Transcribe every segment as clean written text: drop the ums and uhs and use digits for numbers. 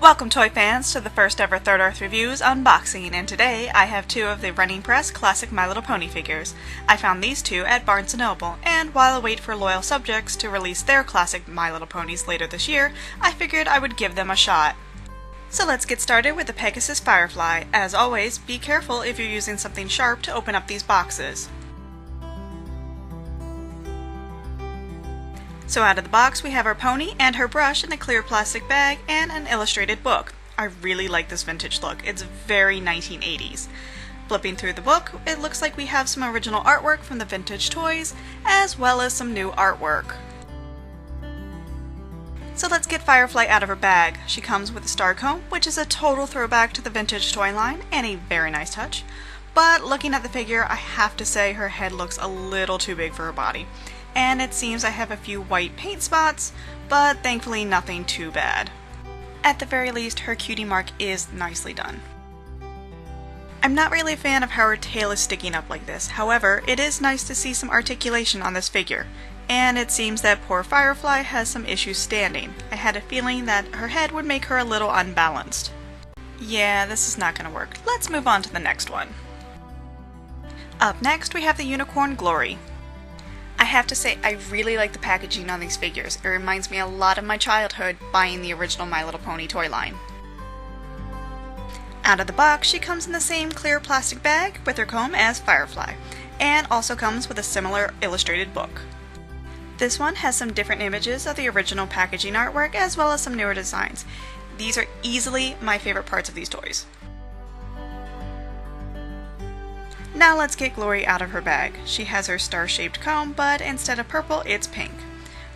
Welcome toy fans to the first ever Third Earth Reviews unboxing, and today I have two of the Running Press classic My Little Pony figures. I found these two at Barnes & Noble, and while I wait for loyal subjects to release their classic My Little Ponies later this year, I figured I would give them a shot. So let's get started with the Pegasus Firefly. As always, be careful if you're using something sharp to open up these boxes. So out of the box we have our pony and her brush in a clear plastic bag and an illustrated book. I really like this vintage look. It's very 1980s. Flipping through the book, it looks like we have some original artwork from the vintage toys, as well as some new artwork. So let's get Firefly out of her bag. She comes with a star comb, which is a total throwback to the vintage toy line and a very nice touch. But looking at the figure, I have to say her head looks a little too big for her body. And it seems I have a few white paint spots, but thankfully nothing too bad. At the very least, her cutie mark is nicely done. I'm not really a fan of how her tail is sticking up like this, however, it is nice to see some articulation on this figure. And it seems that poor Firefly has some issues standing. I had a feeling that her head would make her a little unbalanced. Yeah, this is not going to work. Let's move on to the next one. Up next we have the Unicorn Glory. I have to say, I really like the packaging on these figures. It reminds me a lot of my childhood buying the original My Little Pony toy line. Out of the box, she comes in the same clear plastic bag with her comb as Firefly, and also comes with a similar illustrated book. This one has some different images of the original packaging artwork as well as some newer designs. These are easily my favorite parts of these toys. Now let's get Glory out of her bag. She has her star-shaped comb, but instead of purple, it's pink.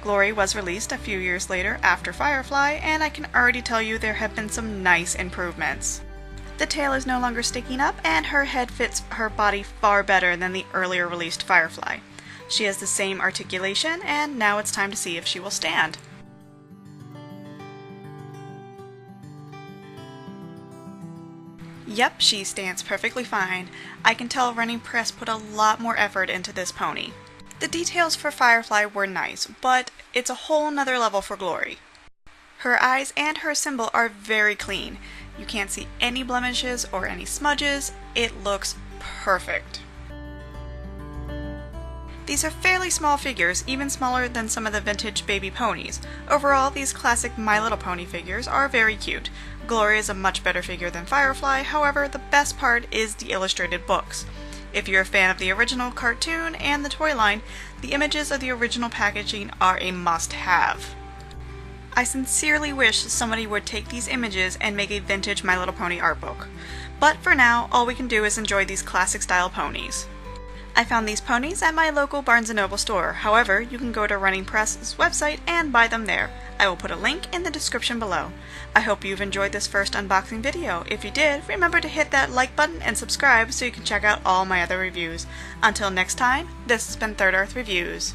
Glory was released a few years later after Firefly, and I can already tell you there have been some nice improvements. The tail is no longer sticking up, and her head fits her body far better than the earlier released Firefly. She has the same articulation, and now it's time to see if she will stand. Yep, she stands perfectly fine. I can tell Running Press put a lot more effort into this pony. The details for Firefly were nice, but it's a whole nother level for Glory. Her eyes and her symbol are very clean. You can't see any blemishes or any smudges. It looks perfect. These are fairly small figures, even smaller than some of the vintage baby ponies. Overall, these classic My Little Pony figures are very cute. Glory is a much better figure than Firefly, however, the best part is the illustrated books. If you're a fan of the original cartoon and the toy line, the images of the original packaging are a must-have. I sincerely wish somebody would take these images and make a vintage My Little Pony art book. But for now, all we can do is enjoy these classic style ponies. I found these ponies at my local Barnes & Noble store. However, you can go to Running Press's website and buy them there. I will put a link in the description below. I hope you've enjoyed this first unboxing video. If you did, remember to hit that like button and subscribe so you can check out all my other reviews. Until next time, this has been Third Earth Reviews.